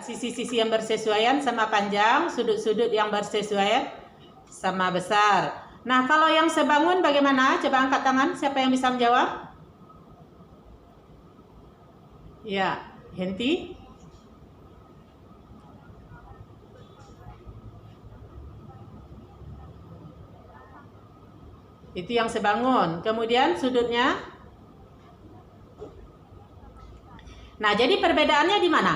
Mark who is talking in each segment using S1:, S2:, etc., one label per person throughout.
S1: Sisi-sisi yang bersesuaian sama panjang, sudut-sudut yang bersesuaian sama besar. Nah, kalau yang sebangun bagaimana? Coba angkat tangan, siapa yang bisa menjawab? Ya, Henti. Itu yang sebangun. Kemudian sudutnya. Nah, jadi perbedaannya di mana?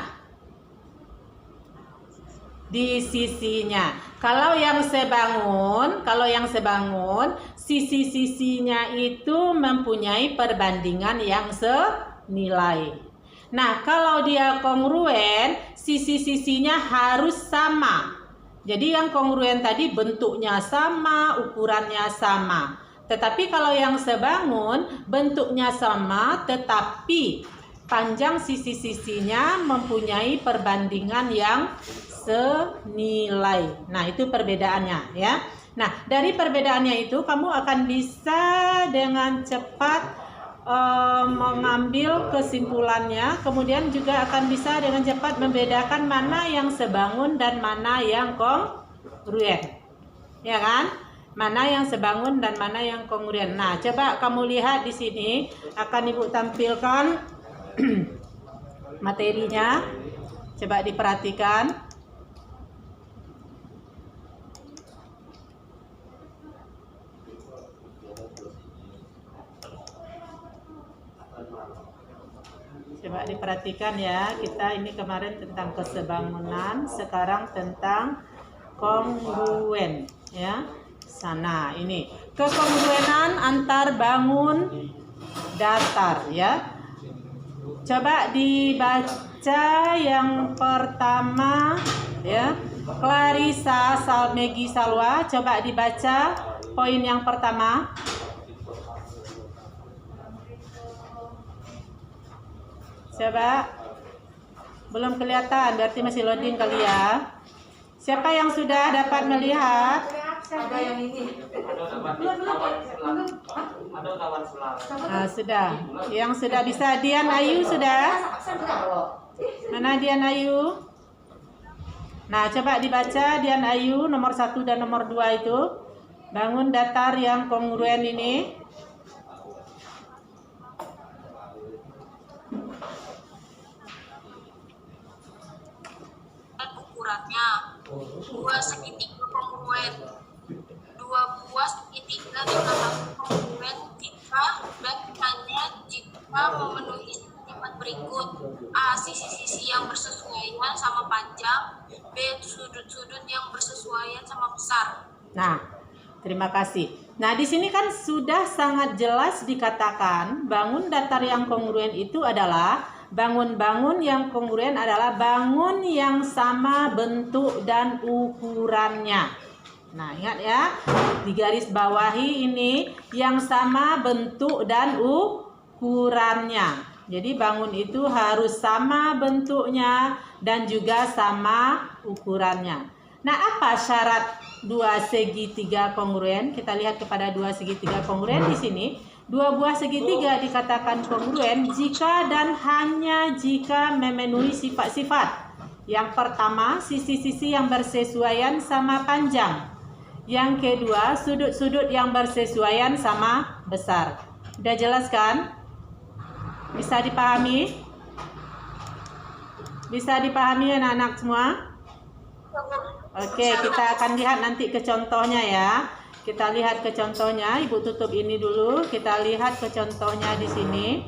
S1: Di sisinya. Kalau yang sebangun, sisi-sisinya itu mempunyai perbandingan yang senilai. Nah, kalau dia kongruen, sisi-sisinya harus sama. Jadi yang kongruen tadi bentuknya sama, ukurannya sama. Tetapi kalau yang sebangun, bentuknya sama, tetapi panjang sisi-sisinya mempunyai perbandingan yang senilai. Nah, itu perbedaannya ya. Nah, dari perbedaannya itu kamu akan bisa dengan cepat mengambil kesimpulannya, kemudian juga akan bisa dengan cepat membedakan mana yang sebangun dan mana yang kongruen. Ya kan? Mana yang sebangun dan mana yang kongruen. Nah, coba kamu lihat di sini akan Ibu tampilkan materinya. Coba diperhatikan. Coba diperhatikan ya, kita ini kemarin tentang kesebangunan, sekarang tentang kongruen ya. Sana ini kekongruenan antar bangun datar ya. Coba dibaca yang pertama ya. Clarissa Salmegi Salwa, coba dibaca poin yang pertama. Coba, belum kelihatan, berarti masih loading kali ya. Siapa yang sudah dapat melihat?
S2: Ada yang ini. Ada kawan sebelah.
S1: Nah, sudah. Yang sudah bisa, Dian Ayu sudah? Mana Dian Ayu? Nah, coba dibaca Dian Ayu nomor 1 dan nomor 2 itu. Bangun datar yang kongruen ini.
S3: Ukurannya 2 segitiga kongruen, 2 buah segitiga dengan kongruen jika dan hanya jika memenuhi sifat berikut: A. Sisi-sisi yang bersesuaian sama panjang, B. Sudut-sudut yang bersesuaian sama besar.
S1: Nah, terima kasih. Nah, di sini kan sudah sangat jelas dikatakan bangun datar yang kongruen itu adalah bangun-bangun yang kongruen adalah bangun yang sama bentuk dan ukurannya. Nah, ingat ya, di garis bawahi ini yang sama bentuk dan ukurannya. Jadi bangun itu harus sama bentuknya dan juga sama ukurannya. Nah, apa syarat dua segitiga kongruen? Kita lihat kepada dua segitiga kongruen di sini. Dua buah segitiga dikatakan kongruen jika dan hanya jika memenuhi sifat-sifat. Yang pertama, sisi-sisi yang bersesuaian sama panjang. Yang kedua, sudut-sudut yang bersesuaian sama besar. Udah jelas kan? Bisa dipahami? Bisa dipahami anak-anak semua? Oke, kita akan lihat nanti ke contohnya ya. Kita lihat ke contohnya. Ibu tutup ini dulu. Kita lihat ke contohnya di sini.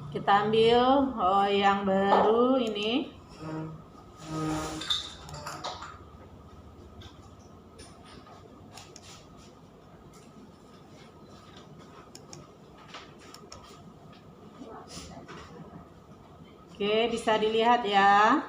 S1: Kita ambil yang baru ini. Oke, bisa dilihat ya.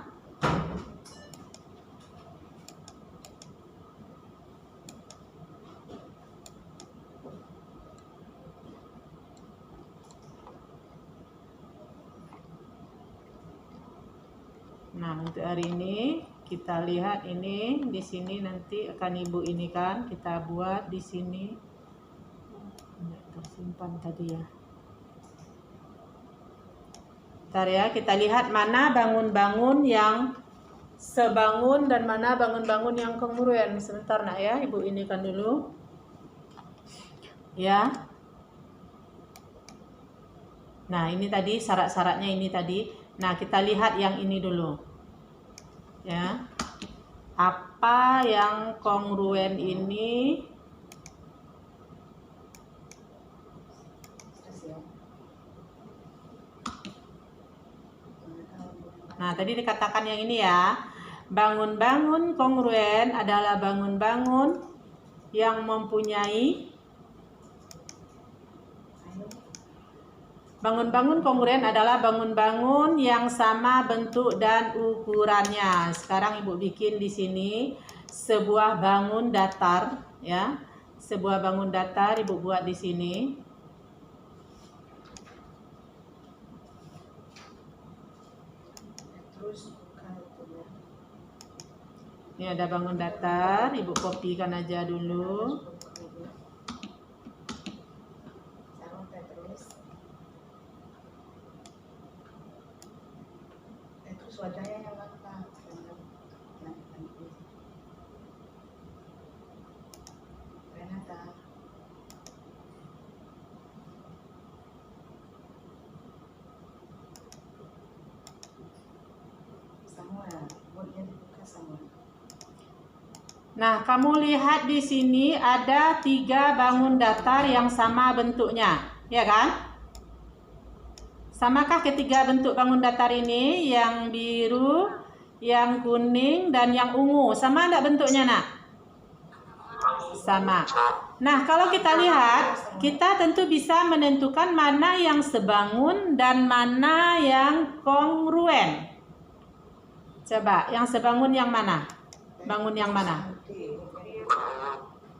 S1: Nah, untuk hari ini kita lihat ini di sini nanti akan Ibu ini kan kita buat di sini. Nggak tersimpan tadi ya. Bentar ya, kita lihat mana bangun-bangun yang sebangun dan mana bangun-bangun yang kongruen. Sebentar nak ya, Ibu ini kan dulu. Ya. Nah, ini tadi syarat-syaratnya ini tadi. Nah, kita lihat yang ini dulu. Ya. Apa yang kongruen ini? Nah, tadi dikatakan yang ini ya. Bangun-bangun kongruen adalah bangun-bangun yang mempunyai bangun-bangun kongruen adalah bangun-bangun yang sama bentuk dan ukurannya. Sekarang Ibu bikin di sini sebuah bangun datar ya. Sebuah bangun datar Ibu buat di sini. Ini ada bangun datar, Ibu kopikan aja dulu.
S4: Terus wadahnya yang mana? Renata. Samuel, buatnya dibuka Samuel.
S1: Nah, kamu lihat di sini ada 3 bangun datar yang sama bentuknya, ya kan? Samakah ketiga bentuk bangun datar ini? Yang biru, yang kuning, dan yang ungu. Sama enggak bentuknya, nak? Sama. Nah, kalau kita lihat, kita tentu bisa menentukan mana yang sebangun dan mana yang kongruen. Coba, yang sebangun yang mana? Bangun yang mana?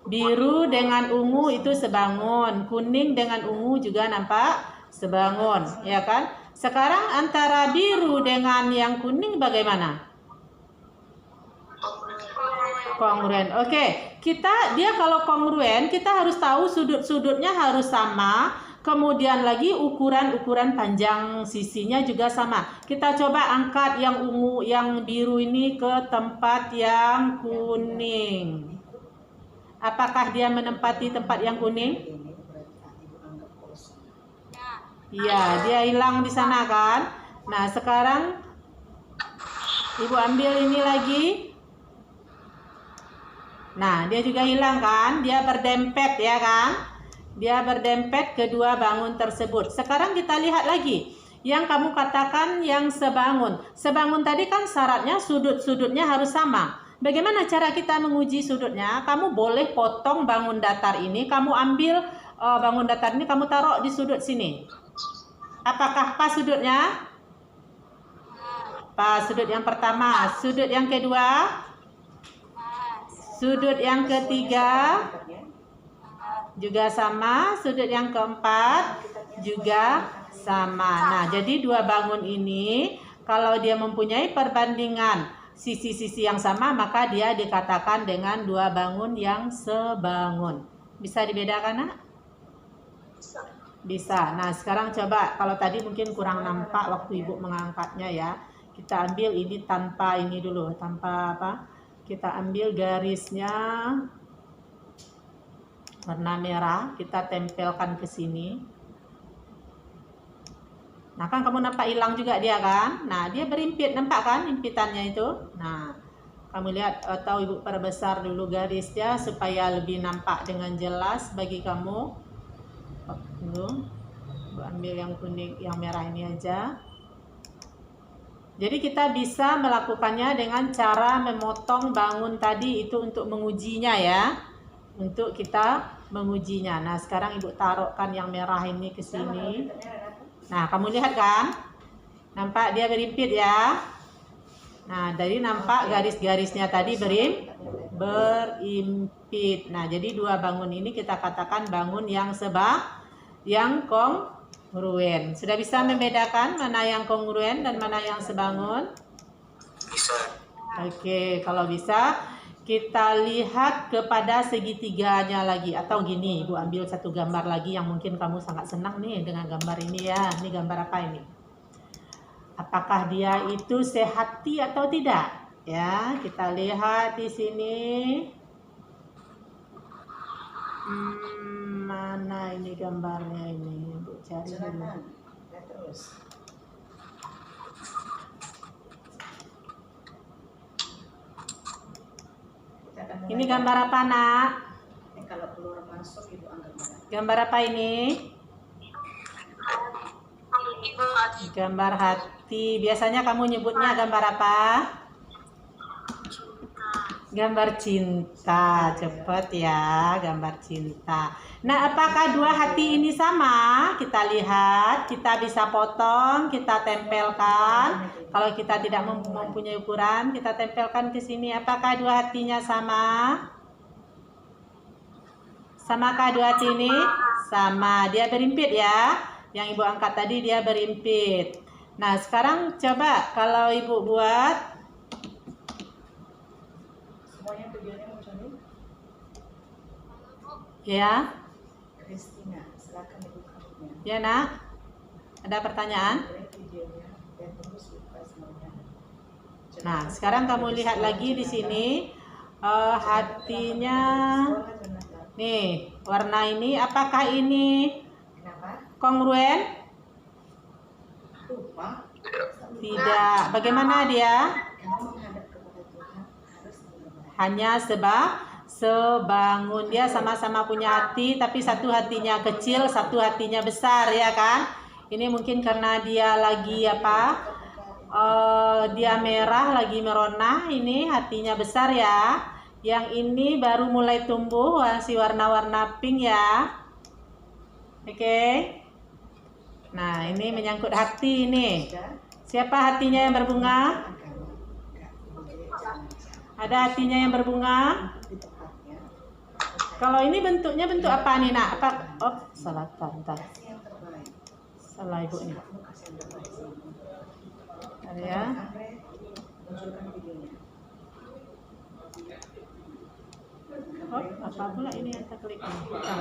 S1: Biru dengan ungu itu sebangun, kuning dengan ungu juga nampak sebangun, ya kan? Sekarang antara biru dengan yang kuning bagaimana? Kongruen. Oke, dia kalau kongruen kita harus tahu sudut-sudutnya harus sama, kemudian lagi ukuran panjang sisinya juga sama. Kita coba angkat yang ungu, yang biru ini ke tempat yang kuning. Apakah dia menempati tempat yang kuning? Iya, dia hilang di sana kan? Nah, sekarang Ibu ambil ini lagi. Nah, dia juga hilang kan? Dia berdempet ya kan? Dia berdempet kedua bangun tersebut. Sekarang kita lihat lagi. Yang kamu katakan yang sebangun. Sebangun tadi kan syaratnya sudut-sudutnya harus sama. Bagaimana cara kita menguji sudutnya? Kamu boleh potong bangun datar ini. Kamu ambil bangun datar ini, kamu taruh di sudut sini. Apakah pas sudutnya? Pas sudut yang pertama. Sudut yang kedua? Sudut yang ketiga? Juga sama. Sudut yang keempat? Juga sama. Nah, jadi dua bangun ini kalau dia mempunyai perbandingan sisi-sisi yang sama, maka dia dikatakan dengan dua bangun yang sebangun. Bisa dibedakan, nak? Bisa. Nah, sekarang coba, kalau tadi mungkin kurang nampak waktu Ibu mengangkatnya ya. Kita ambil ini tanpa ini dulu, tanpa apa? Kita ambil garisnya warna merah, kita tempelkan ke sini. Nah, kan kamu nampak hilang juga dia kan? Nah, dia berimpit, nampak kan impitannya itu? Nah, kamu lihat atau Ibu perbesar dulu garisnya supaya lebih nampak dengan jelas bagi kamu. Ibu ambil yang kuning, yang merah ini aja. Jadi kita bisa melakukannya dengan cara memotong bangun tadi itu untuk mengujinya ya. Untuk kita mengujinya. Nah, sekarang Ibu taruhkan yang merah ini ke sini. Nah, kamu lihat kan? Nampak dia berimpit ya? Nah, dari nampak garis-garisnya tadi berimpit. Nah, jadi dua bangun ini kita katakan bangun yang kongruen. Sudah bisa membedakan mana yang kongruen dan mana yang sebangun?
S2: Bisa.
S1: Oke, kalau bisa kita lihat kepada segitiganya lagi. Atau gini, Ibu ambil satu gambar lagi yang mungkin kamu sangat senang nih dengan gambar ini ya. Ini gambar apa ini? apakah dia itu sehati atau tidak? Ya, kita lihat di sini. Mana ini gambarnya ini? Bu cari dulu.
S4: Silakan. Ya terus. Kita akan mulai.
S1: Ini gambar apa, Nak?
S4: Ini kalau keluar masuk ibu anggap merah.
S1: Gambar apa ini?
S3: Ibu hati
S1: Gambar hati. Biasanya kamu nyebutnya gambar apa? Gambar cinta. Cepet ya, gambar cinta. Nah, apakah dua hati ini sama? Kita lihat, kita bisa potong, kita tempelkan. Kalau kita tidak mempunyai ukuran, kita tempelkan ke sini. Apakah dua hatinya sama? Samakah dua hati ini? Sama. Dia berimpit ya. Yang ibu angkat tadi dia berimpit. Nah, sekarang coba kalau ibu buat.
S4: Semuanya tujuannya mencari
S1: Ya,
S4: Kristina. Silakan ibu kamunya.
S1: ya nak. Ada pertanyaan?
S4: Boleh videonya dan terus buka semuanya.
S1: Nah, sekarang kamu lihat lagi di sini hatinya.
S4: Sekolah Jonathan.
S1: Nih, warna ini apakah ini
S4: Kenapa?
S1: kongruen?
S4: Lupa.
S1: Tidak. Bagaimana dia?
S4: Kamu menghadap kepada Tuhan harus benar.
S1: Hanya sebangun. Dia sama-sama punya hati, tapi satu hatinya kecil, satu hatinya besar, ya kan? Ini mungkin karena dia lagi apa? Dia merah, lagi merona. Ini hatinya besar ya. Yang ini baru mulai tumbuh, masih warna-warna pink ya. Oke. Nah, ini menyangkut hati ini. Siapa hatinya yang berbunga? Ada hatinya yang berbunga? Kalau ini bentuknya bentuk apa nih, Nak? Apa? Oh, salah, bentar.
S4: Yang terbaik.
S1: Salah ibu nih.
S4: Kamu kasih yang terbaik.
S1: Ada ya.
S4: Andre, munculkan videonya.
S1: Oh, apa pula ini yang terklik? Bukan.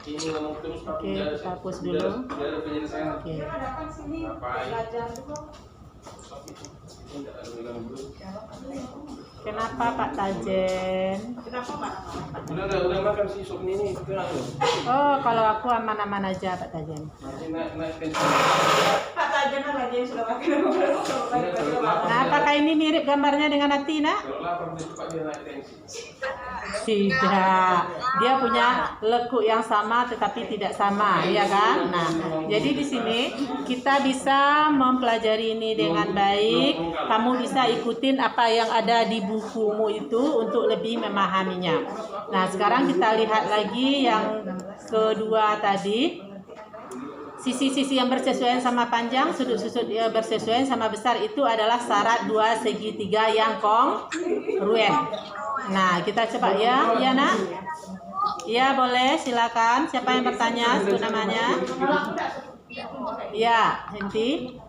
S5: Ini ngomong terus
S1: Oke, kita hapus dulu.
S5: Sudah ada penyelesaian.
S1: Oke. Kenapa Pak Tajen?
S5: Udah makan si sup ini kurang loh.
S1: Oh, kalau aku aman-aman aja Pak Tajen.
S5: Nanti naik tensi.
S1: Nah, apakah ini mirip gambarnya dengan hati, Nak?
S5: Kalau lapar dia suka dia naik tensi.
S1: Tidak. Dia punya lekuk yang sama tetapi tidak sama, ya kan? Nah, jadi di sini kita bisa mempelajari ini dengan baik. Kamu bisa ikutin apa yang ada di bukumu itu untuk lebih memahaminya. Nah, sekarang kita lihat lagi yang kedua tadi. Sisi-sisi yang bersesuaian sama panjang, sudut-sudut yang bersesuaian sama besar itu adalah syarat dua segitiga yang kongruen. Nah, kita coba ya, ya nak? Ya boleh, silakan. Siapa yang bertanya? Itu namanya? Ya, Henti.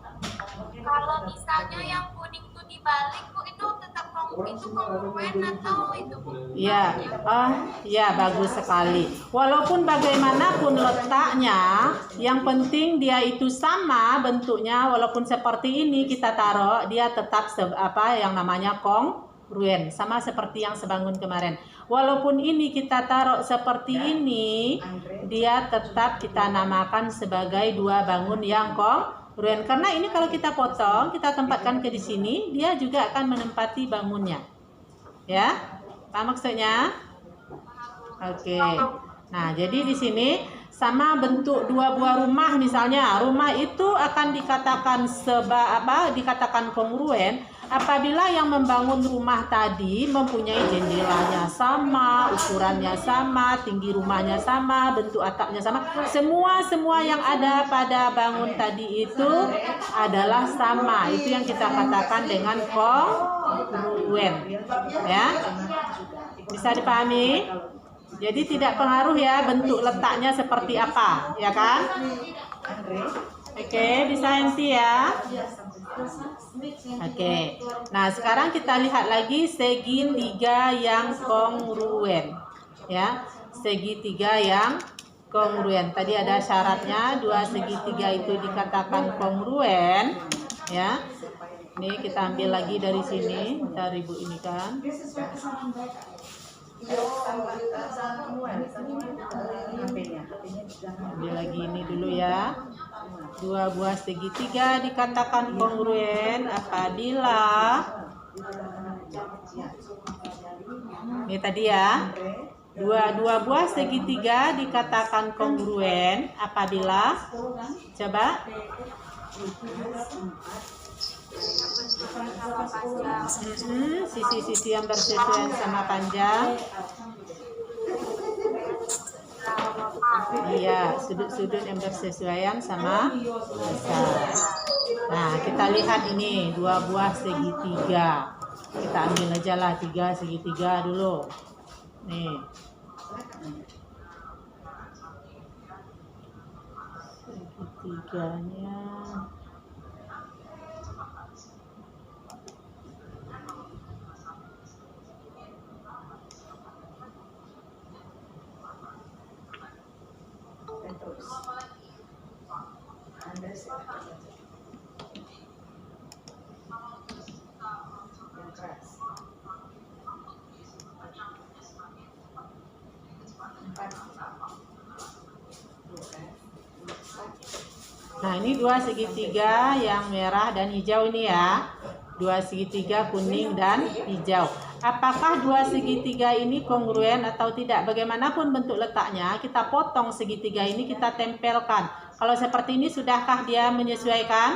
S3: kalau misalnya yang kuning itu dibalik Bu, itu tetap kongruen atau itu Bu?
S1: Ya, ya bagus sekali. Walaupun bagaimanapun letaknya, yang penting dia itu sama bentuknya. Walaupun seperti ini kita taruh, dia tetap apa yang namanya kongruen, sama seperti yang sebangun kemarin. Walaupun ini kita taruh seperti ini, dia tetap kita namakan sebagai dua bangun yang kongruen. Karena ini kalau kita potong, kita tempatkan ke di sini, dia juga akan menempati bangunnya. Ya, apa maksudnya? Oke. Nah, jadi di sini sama bentuk dua buah rumah misalnya. Rumah itu akan dikatakan dikatakan kongruen apabila yang membangun rumah tadi mempunyai jendelanya sama, ukurannya sama, tinggi rumahnya sama, bentuk atapnya sama. Semua yang ada pada bangun tadi itu adalah sama. Itu yang kita katakan dengan kongruen. Ya. Bisa dipahami? Jadi tidak pengaruh ya bentuk letaknya seperti apa, ya kan? Oke, bisa Henti ya. Oke. Nah, sekarang kita lihat lagi segitiga yang kongruen. Ya, segitiga yang kongruen. Tadi ada syaratnya dua segitiga itu dikatakan kongruen, ya. Ini kita ambil lagi dari sini, ntar Ibu ini kan. Ambil lagi ini dulu ya. Dua buah segitiga dikatakan kongruen apabila ini tadi ya. Dua buah segitiga dikatakan kongruen apabila coba sisi-sisi yang bersesuaian sama panjang. Iya, sudut-sudut yang bersesuaian sama besar. Nah, kita lihat ini dua buah segitiga. Kita ambil aja lah 3 segitiga dulu. Nih. Segitiganya. Nah, ini dua segitiga yang merah dan hijau ini ya. Dua segitiga kuning dan hijau. Apakah dua segitiga ini kongruen atau tidak? Bagaimanapun bentuk letaknya, kita potong segitiga ini, kita tempelkan. Kalau seperti ini, sudahkah dia menyesuaikan?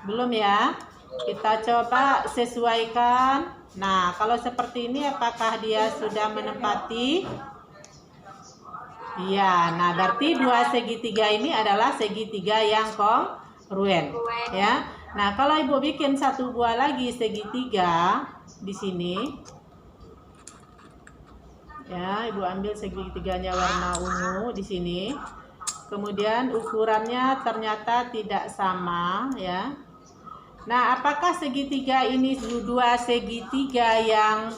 S1: Belum ya? Kita coba sesuaikan. Nah, kalau seperti ini, apakah dia sudah menempati? Iya, nah berarti dua segitiga ini adalah segitiga yang kongruen, ya. Nah, kalau Ibu bikin satu buah lagi segitiga di sini, ya, Ibu ambil segitiganya warna ungu di sini. Kemudian ukurannya ternyata tidak sama, ya. Nah, apakah segitiga ini dua segitiga yang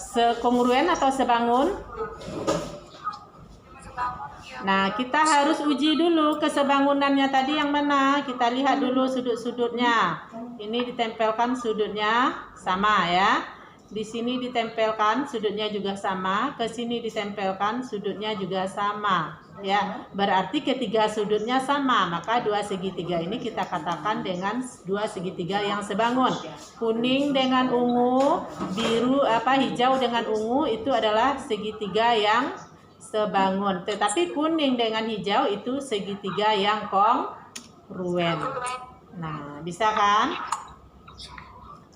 S1: sekongruen atau sebangun? Nah, kita harus uji dulu kesebangunannya tadi yang mana. Kita lihat dulu sudut-sudutnya. Ini ditempelkan sudutnya sama ya. Di sini ditempelkan sudutnya juga sama. Ke sini ditempelkan sudutnya juga sama. Ya, berarti ketiga sudutnya sama. Maka dua segitiga ini kita katakan dengan dua segitiga yang sebangun. Kuning dengan ungu, hijau dengan ungu itu adalah segitiga yang sebangun, tetapi kuning dengan hijau itu segitiga yang kongruen. Nah, bisa kan?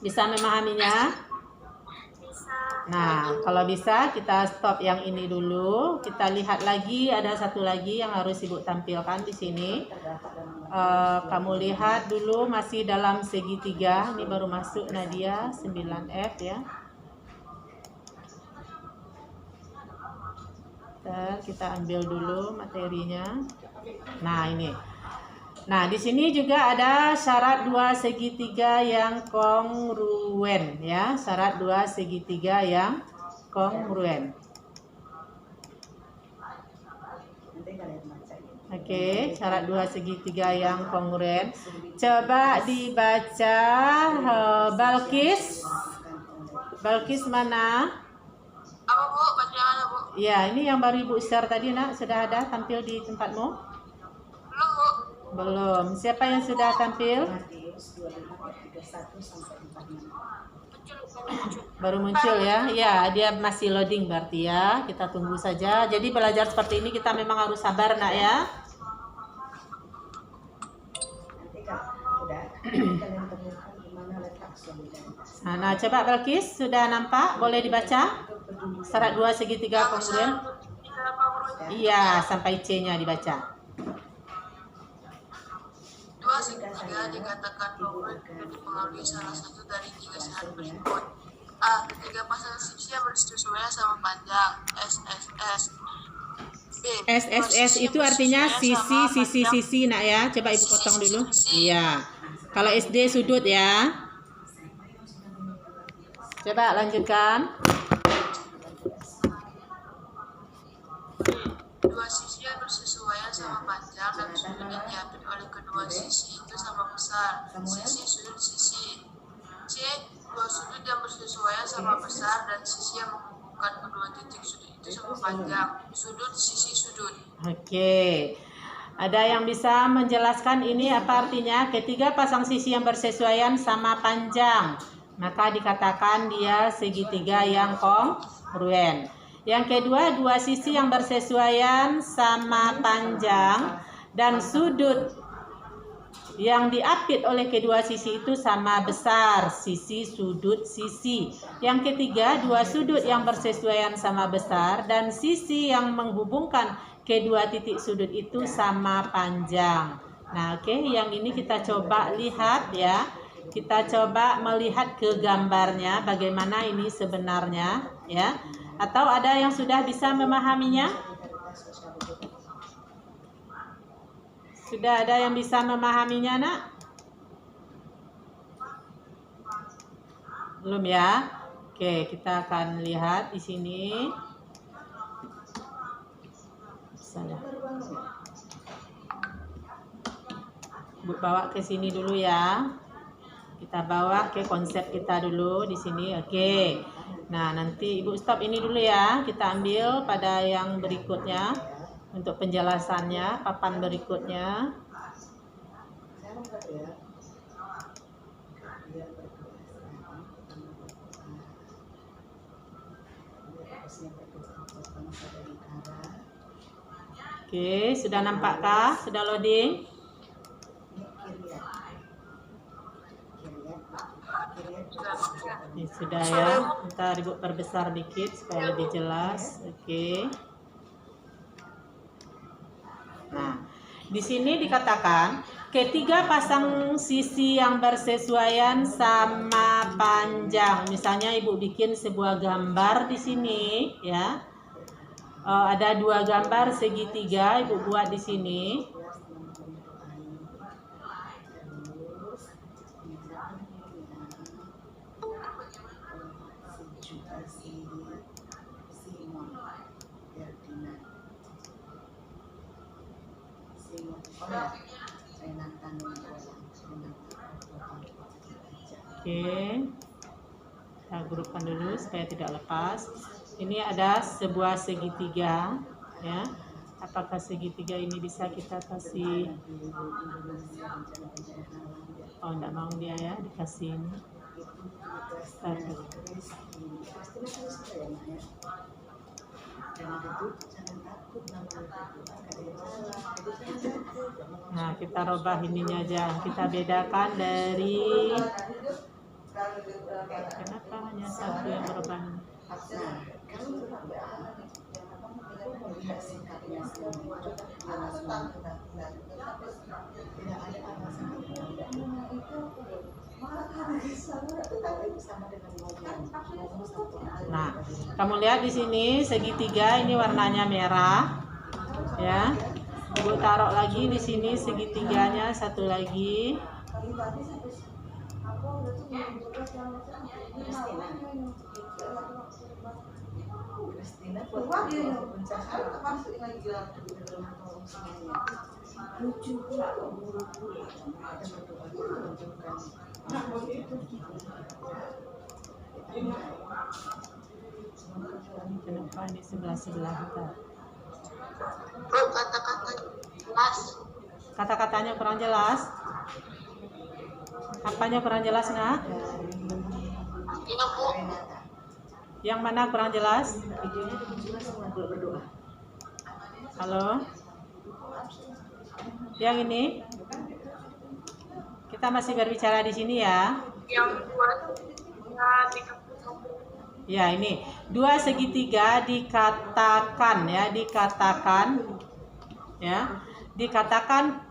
S1: Bisa memahaminya? Nah, kalau bisa kita stop yang ini dulu. Kita lihat lagi, ada satu lagi yang harus Ibu tampilkan di sini. Kamu lihat dulu masih dalam segitiga. Ini baru masuk Nadia 9F ya. Kita ambil dulu materinya. Nah, ini. Nah, di sini juga ada syarat dua segitiga yang kongruen ya, syarat dua segitiga yang kongruen. Oke, syarat dua segitiga yang kongruen. Coba dibaca Balkis. Balkis mana?
S3: Apa Bu? Bacaan Bu?
S1: Ya, ini yang baru Ibu share tadi nak, sudah ada tampil di tempatmu?
S3: Belum Bu.
S1: Belum. Siapa yang sudah tampil? Baru muncul ya? Ya, dia masih loading berarti ya. Kita tunggu saja. Jadi belajar seperti ini kita memang harus sabar nak ya. Nah, coba Balkis sudah nampak? Boleh dibaca? Syarat dua segitiga kongruen. Iya, sampai C-nya dibaca.
S3: Dua segitiga dikatakan kongruen jika dipengaruhi salah satu dari tiga syarat berikut. A. Ketiga pasang sisi yang bersesuaian sama panjang. SSS. B.
S1: SSS itu artinya sisi nak ya. Coba Ibu potong dulu. Iya. Kalau SD sudut ya. Coba lanjutkan.
S3: dua sisi yang bersesuaian sama panjang dan sudut yang diambil oleh kedua sisi itu sama besar. Sisi sudut sisi. C. Dua sudut yang bersesuaian sama besar dan sisi yang menghubungkan kedua titik sudut itu sama panjang. Sudut sisi sudut.
S1: Oke. Ada yang bisa menjelaskan ini apa artinya? Ketiga pasang sisi yang bersesuaian sama panjang, maka dikatakan dia segitiga yang kongruen. Yang kedua, dua sisi yang bersesuaian sama panjang dan sudut yang diapit oleh kedua sisi itu sama besar, sisi sudut sisi. Yang ketiga, dua sudut yang bersesuaian sama besar dan sisi yang menghubungkan kedua titik sudut itu sama panjang. Nah, oke, yang ini kita coba lihat ya. Kita coba melihat ke gambarnya bagaimana ini sebenarnya ya. Atau ada yang sudah bisa memahaminya? Sudah ada yang bisa memahaminya, Nak? Belum ya? Oke, kita akan lihat di sini. Salah. Bu bawa ke sini dulu ya. Kita bawa ke konsep kita dulu di sini. Oke. Nah, nanti Ibu stop ini dulu ya. Kita ambil pada yang berikutnya untuk penjelasannya, papan berikutnya. Oke, sudah nampakkah? Sudah loading? Ini sudah ya. Ntar Ibu perbesar dikit supaya lebih jelas. Oke. Nah, di sini dikatakan ketiga pasang sisi yang bersesuaian sama panjang. Misalnya Ibu bikin sebuah gambar di sini ya. Ada dua gambar segitiga Ibu buat di sini. Oke, kita grupkan dulu supaya tidak lepas. Ini ada sebuah segitiga ya. Apakah segitiga ini bisa kita kasih? Oh, enggak mau dia ya dikasih ini. Nah, kita rubah ininya aja. Kita bedakan dari kenapa hanya satu yang berubah? Nah, kamu lihat di sini segitiga ini warnanya merah, ya. Ibu taruh lagi di sini segitiganya satu lagi. Kenapa di sebelah-sebelah kita?
S3: Kata-kata jelas.
S1: Kata-katanya kurang jelas. Apanya kurang jelas, Nak?
S3: Ini Bu.
S1: Yang mana kurang jelas? Halo? Yang ini? Kita masih berbicara di sini ya.
S3: Yang buat
S1: Ya, ini dua segitiga dikatakan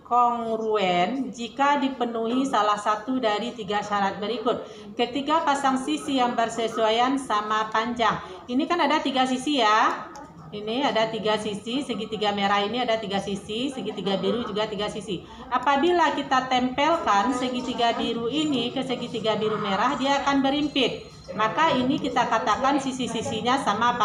S1: kongruen jika dipenuhi salah satu dari tiga syarat berikut. Ketiga pasang sisi yang bersesuaian sama panjang. Ini kan ada tiga sisi ya. Ini ada tiga sisi, segitiga merah ini ada tiga sisi, segitiga biru juga tiga sisi. Apabila kita tempelkan segitiga biru ini ke segitiga biru merah, dia akan berimpit. Maka ini kita katakan sisi-sisinya sama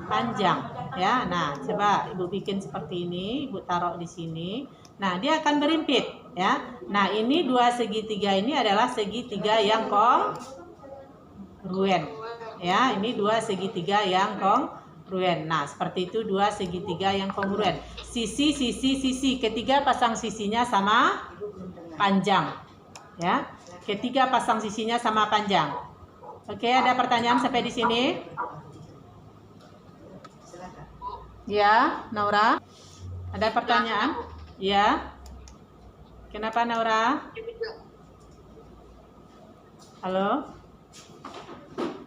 S1: panjang. Ya, nah coba Ibu bikin seperti ini, Ibu taruh di sini. Nah, dia akan berimpit, ya. Nah, ini dua segitiga ini adalah segitiga yang kongruen. Ya, ini dua segitiga yang kongruen. Nah, seperti itu dua segitiga yang kongruen. Sisi, ketiga pasang sisinya sama panjang. Ya, ketiga pasang sisinya sama panjang. Oke, ada pertanyaan sampai di sini? Ya, Naura. Ada pertanyaan? Ya. Kenapa, Naura? Halo?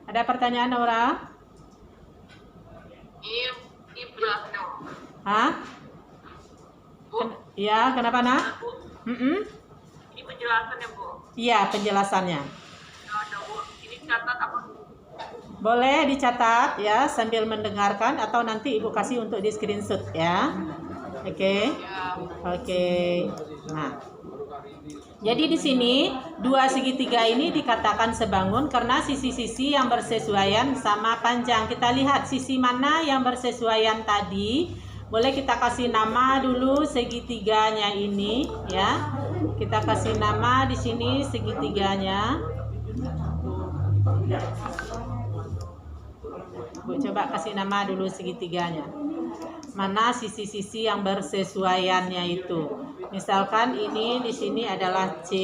S1: Ada pertanyaan, Naura?
S3: Iya, berarti.
S1: Hah? Ya, kenapa, Nak?
S3: Ini penjelasan ya, Bu.
S1: Iya, penjelasannya.
S3: Ada, Bu. Ini catat apa?
S1: Boleh dicatat ya sambil mendengarkan atau nanti Ibu kasih untuk di screenshot ya. Oke. Oke. Nah. Jadi di sini dua segitiga ini dikatakan sebangun karena sisi-sisi yang bersesuaian sama panjang. Kita lihat sisi mana yang bersesuaian tadi. Boleh kita kasih nama dulu segitiganya ini ya. Kita kasih nama di sini segitiganya. Bu, coba kasih nama dulu segitiganya. Mana sisi-sisi yang bersesuaiannya itu. Misalkan ini di sini adalah C.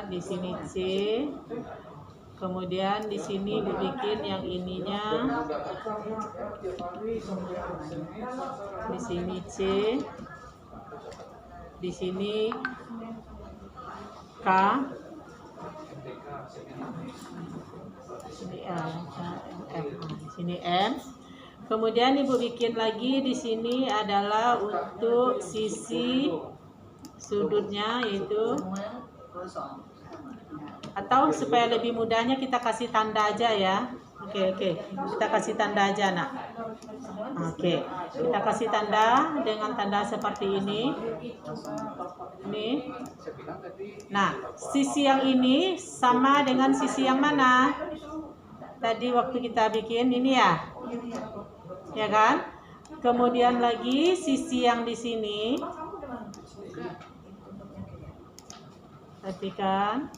S1: Di sini C. Kemudian di sini dibikin yang ininya. Di sini C. Di sini K. Sini M, di sini M. Kemudian Ibu bikin lagi di sini adalah untuk sisi sudutnya yaitu, atau supaya lebih mudahnya kita kasih tanda aja ya. Oke, kita kasih tanda aja nak. Oke, kita kasih tanda dengan tanda seperti ini. Ini. Nah, sisi yang ini sama dengan sisi yang mana? Tadi waktu kita bikin ini ya. Ya kan? Kemudian lagi sisi yang di sini. Perhatikan.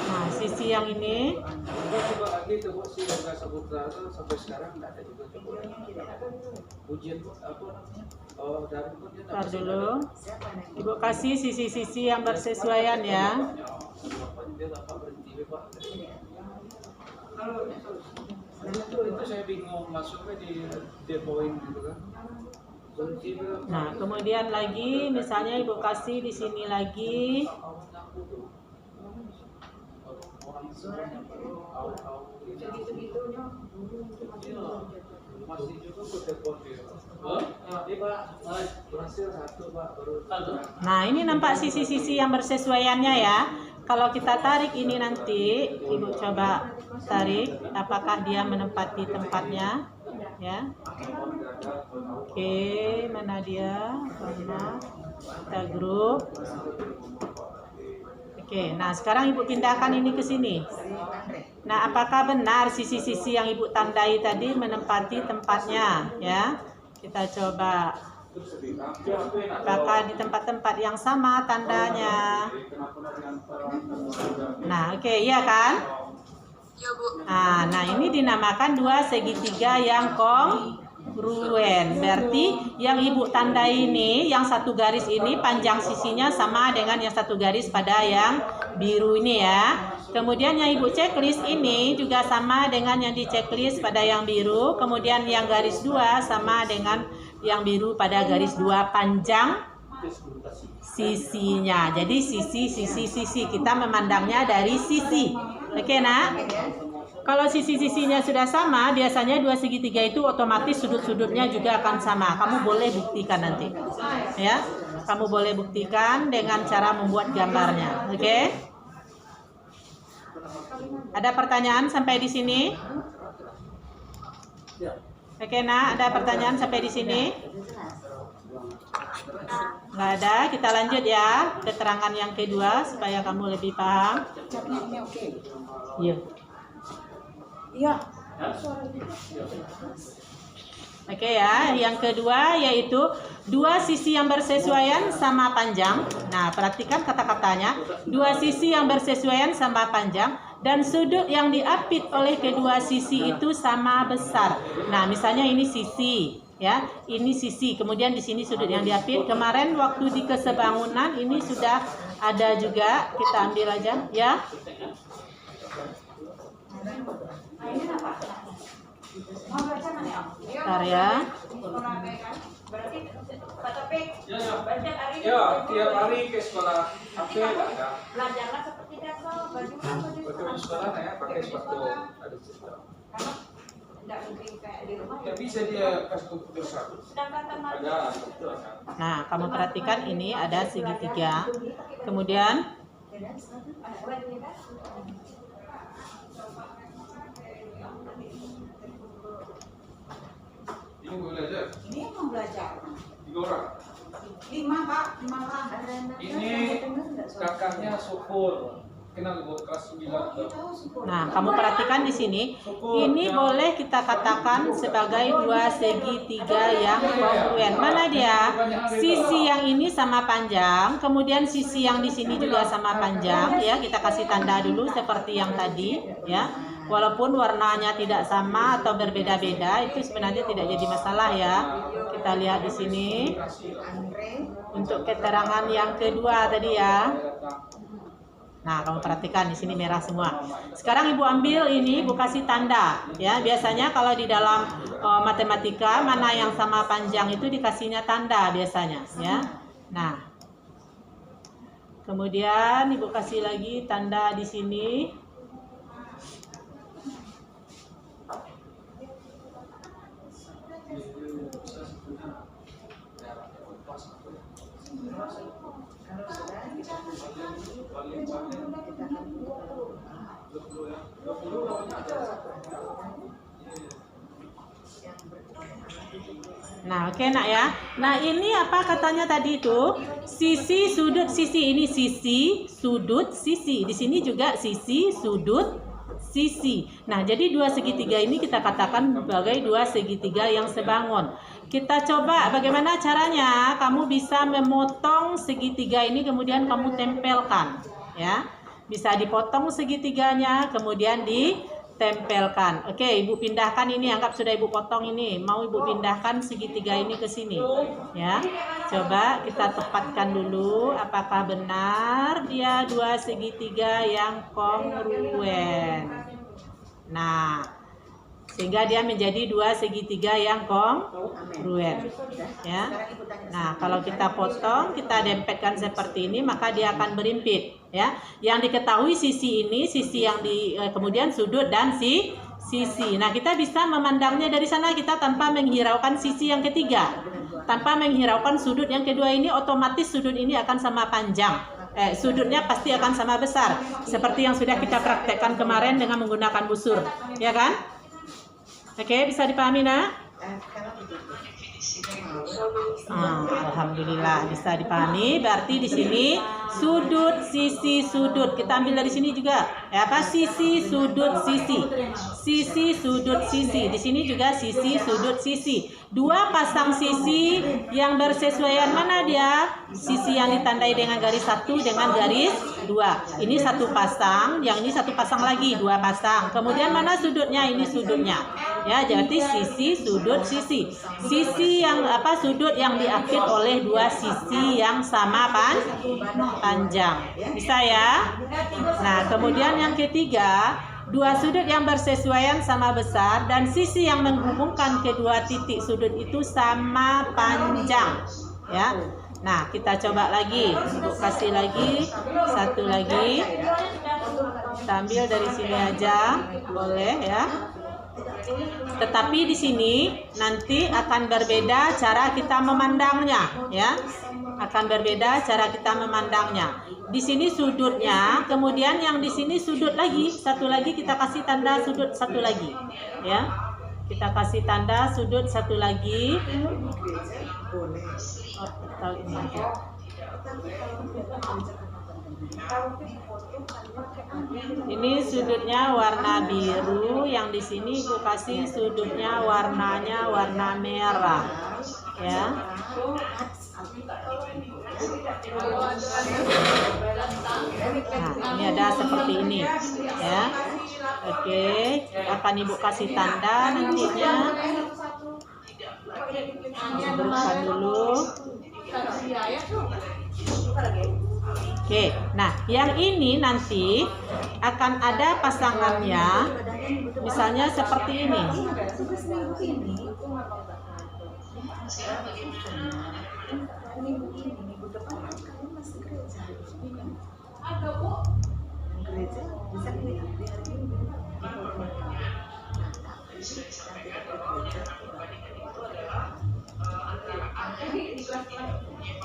S1: Nah, sisi yang ini.
S5: Coba lagi tuh si Yoga Saputra sampai sekarang nggak ada juga ujian apa namanya? Oh, dari
S1: Ntar dulu. Ibu kasih sisi-sisi yang bersesuaian ya.
S5: Itu saya bingung masuknya di point gitu kan.
S1: Nah, kemudian lagi misalnya Ibu kasih di sini lagi. Nah, ini nampak sisi-sisi yang bersesuaiannya ya. Kalau kita tarik ini nanti, Ibu coba tarik, apakah dia menempati tempatnya, ya? Oke, mana dia? Mana? Kita grup. Oke, nah sekarang Ibu pindahkan ini ke sini. Nah, apakah benar sisi-sisi yang Ibu tandai tadi menempati tempatnya, ya? Kita coba. Apakah di tempat-tempat yang sama tandanya? Nah, oke, iya kan?
S3: Ya, Bu.
S1: Nah, ini dinamakan dua segitiga yang kongruen. Berarti yang Ibu tandai ini, yang satu garis ini panjang sisinya sama dengan yang satu garis pada yang biru ini ya. Kemudian yang Ibu checklist ini juga sama dengan yang di checklist pada yang biru. Kemudian yang garis 2 sama dengan yang biru pada garis 2 panjang sisinya. Jadi sisi kita memandangnya dari sisi. Oke, Nak? Kalau sisi-sisinya sudah sama, biasanya dua segitiga itu otomatis sudut-sudutnya juga akan sama. Kamu boleh buktikan nanti. Ya. Kamu boleh buktikan dengan cara membuat gambarnya. Oke? Ada pertanyaan sampai di sini? Oke, Nak, ada pertanyaan sampai di sini? Nggak ada, kita lanjut ya. Keterangan yang kedua supaya kamu lebih paham.
S4: Catnya ini oke.
S1: Iya.
S4: Iya.
S1: Oke ya, yang kedua yaitu dua sisi yang bersesuaian sama panjang. Nah, perhatikan kata-katanya. Dua sisi yang bersesuaian sama panjang dan sudut yang diapit oleh kedua sisi itu sama besar. Nah, misalnya ini sisi, ya. Ini sisi. Kemudian di sini sudut yang diapit. Kemarin waktu di kesebangunan ini sudah ada juga. Kita ambil aja, ya. Bentar ya.
S5: Ya, tiap hari ke sekolah. Apa ada?
S2: Belajarlah seperti biasa, baju
S5: Waktu sekolah ya pakai sepatu ada cerita.
S2: tidak mungkin kayak di rumah.
S5: Ya bisa dia kasih komputer satu.
S2: Sedangkan teman
S5: Ada, betul ada.
S1: Nah, kamu perhatikan ini ada segitiga. Kemudian
S5: Ini mau belajar.
S4: Ini mau belajar.
S5: 3 orang.
S4: 5 Pak, 5 orang.
S5: Ini kakaknya syukur. Kenal Bu kelas 9.
S1: Nah, kamu perhatikan di sini, ini boleh kita katakan sebagai dua segitiga yang kongruen. Mana dia? Sisi yang ini sama panjang, kemudian sisi yang di sini juga sama panjang, ya. Kita kasih tanda dulu seperti yang tadi, ya. Walaupun warnanya tidak sama atau berbeda-beda, itu sebenarnya tidak jadi masalah ya. Kita lihat di sini untuk keterangan yang kedua tadi ya. Nah, kamu perhatikan di sini merah semua. Sekarang Ibu ambil ini, Ibu kasih tanda. Ya, biasanya kalau di dalam matematika mana yang sama panjang itu dikasihnya tanda biasanya. Ya, nah, kemudian Ibu kasih lagi tanda di sini. Nah, oke nak ya. Nah, ini apa katanya tadi itu? Sisi, sudut, sisi. Ini sisi, sudut, sisi. Di sini juga sisi, sudut, sisi. Nah, jadi dua segitiga ini kita katakan sebagai dua segitiga yang sebangun. Kita coba bagaimana caranya kamu bisa memotong segitiga ini kemudian kamu tempelkan, ya. Bisa dipotong segitiganya kemudian ditempelkan. Oke, Ibu pindahkan ini, anggap sudah Ibu potong ini. Mau Ibu pindahkan segitiga ini ke sini, ya. Coba kita tepatkan dulu apakah benar dia dua segitiga yang kongruen. Nah, sehingga dia menjadi dua segitiga yang kongruen, ya. Nah, kalau kita potong, kita dempetkan seperti ini, maka dia akan berimpit, ya. Yang diketahui sisi ini, sisi yang kemudian sudut dan sisi. Nah, kita bisa memandangnya dari sana kita tanpa menghiraukan sisi yang ketiga, tanpa menghiraukan sudut yang kedua ini, otomatis sudut ini akan sama panjang. Sudutnya pasti akan sama besar, seperti yang sudah kita praktekkan kemarin dengan menggunakan busur, ya kan? Oke, bisa dipahami nak? Alhamdulillah bisa dipahami. Berarti di sini sudut, sisi, sudut. Kita ambil dari sini juga. Apa? Sisi, sudut, sisi. Sisi, sudut, sisi. Di sini juga sisi, sudut, sisi. Dua pasang sisi yang bersesuaian. Mana dia? Sisi yang ditandai dengan garis 1 dengan garis 2. Ini satu pasang, yang ini satu pasang lagi, dua pasang. Kemudian mana sudutnya? Ini sudutnya. Ya, jadi sisi, sudut, sisi. Sisi yang sudut yang diapit oleh dua sisi yang sama panjang. Bisa ya? Nah, kemudian yang ketiga, dua sudut yang bersesuaian sama besar dan sisi yang menghubungkan kedua titik sudut itu sama panjang. Ya. Nah, kita coba lagi. Ibu kasih lagi, satu lagi. Kita ambil dari sini aja, boleh ya. Tetapi di sini nanti akan berbeda cara kita memandangnya, ya. Akan berbeda cara kita memandangnya. Di sini sudutnya, kemudian yang di sini sudut lagi, satu lagi kita kasih tanda sudut satu lagi, ya. Kita kasih tanda sudut satu lagi.
S4: boleh.
S1: Oh, atau ini aja. Ini sudutnya warna biru, yang di sini Ibu kasih sudutnya warnanya warna merah, ya. Nah, ini ada seperti ini, ya. Oke, akan Ibu kasih tanda nantinya. Berikan dulu. Oke, nah yang ini nanti akan ada pasangannya, misalnya seperti ini.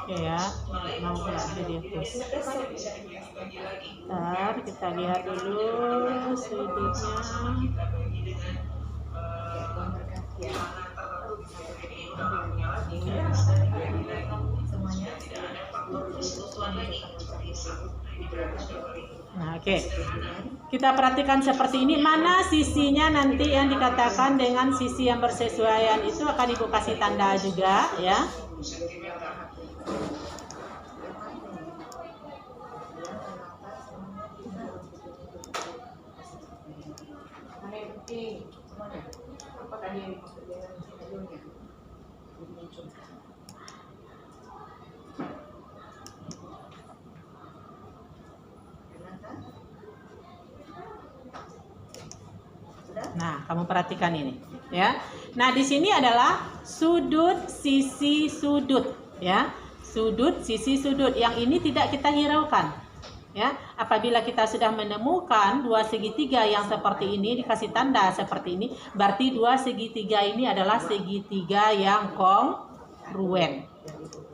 S1: Oke ya, mau nggak video terus. Ntar kita lihat dulu sudutnya. Nah, oke. Kita perhatikan seperti ini, mana sisinya nanti yang dikatakan dengan sisi yang bersesuaian itu akan Ibu kasih tanda juga, ya. Nah, kamu perhatikan ini, ya. Nah, di sini adalah sudut, sisi, sudut, ya. Sudut, sisi, sudut. Yang ini tidak kita hiraukan, ya. Apabila kita sudah menemukan dua segitiga yang seperti ini, dikasih tanda seperti ini, berarti dua segitiga ini adalah segitiga yang kongruen,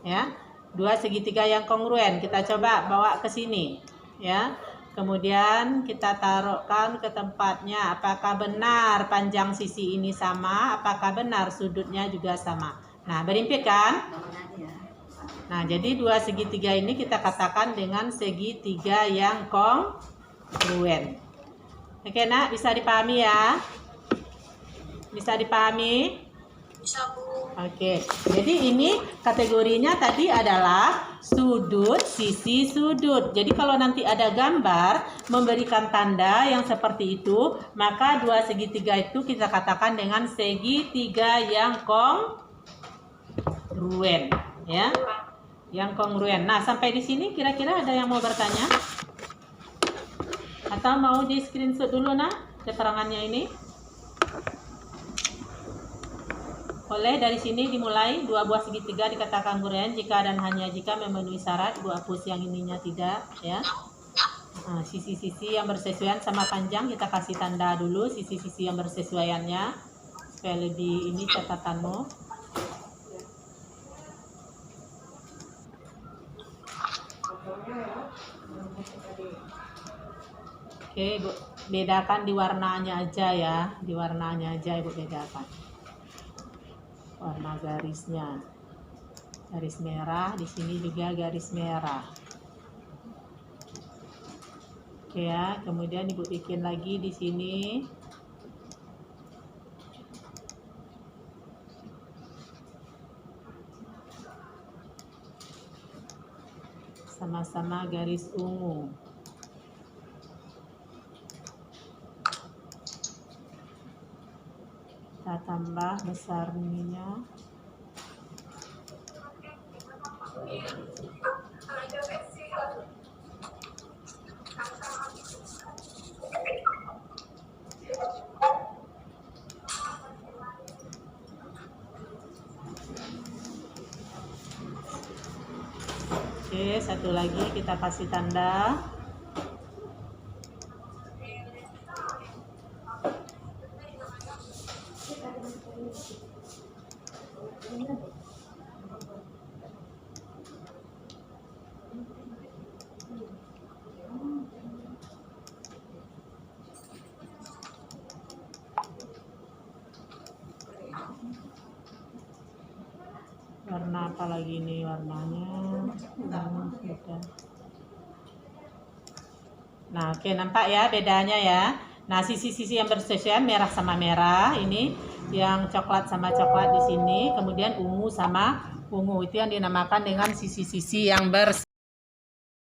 S1: ya. Dua segitiga yang kongruen. Kita coba bawa ke sini, ya. Kemudian kita taruhkan ke tempatnya. Apakah benar panjang sisi ini sama? Apakah benar sudutnya juga sama? Nah, berimpit kan? Nah, jadi dua segitiga ini kita katakan dengan segitiga yang kongruen. Oke, Nak, bisa dipahami ya? Bisa dipahami?
S3: Bisa, Bu.
S1: Oke, jadi ini kategorinya tadi adalah sudut, sisi, sudut. Jadi kalau nanti ada gambar memberikan tanda yang seperti itu, maka dua segitiga itu kita katakan dengan segitiga yang kongruen, ya. Yang kongruen. Nah, sampai di sini kira-kira ada yang mau bertanya? Atau mau di screenshot dulu, Nak, keterangannya ini? Oleh dari sini dimulai, dua buah segitiga dikatakan kongruen jika dan hanya jika memenuhi syarat. Ibu hapus yang ininya tidak, ya. Nah, sisi-sisi yang bersesuaian sama panjang kita kasih tanda dulu sisi-sisi yang bersesuaiannya supaya lebih ini catatanmu. Oke, Ibu bedakan di warnanya aja ya, di warnanya aja Ibu bedakan. Warna garisnya, garis merah, di sini juga garis merah. Oke ya, kemudian Ibu bikin lagi di sini. Sama-sama garis ungu. Kita tambah besar ininya. Oke, satu lagi kita kasih tanda. Warna apa lagi nih warnanya? Beda. Nah, oke, nampak ya bedanya ya. Nah, sisi-sisi yang bersesuaian merah sama merah ini, yang coklat sama coklat di sini, kemudian ungu sama ungu itu yang dinamakan dengan sisi-sisi yang bersesuaian.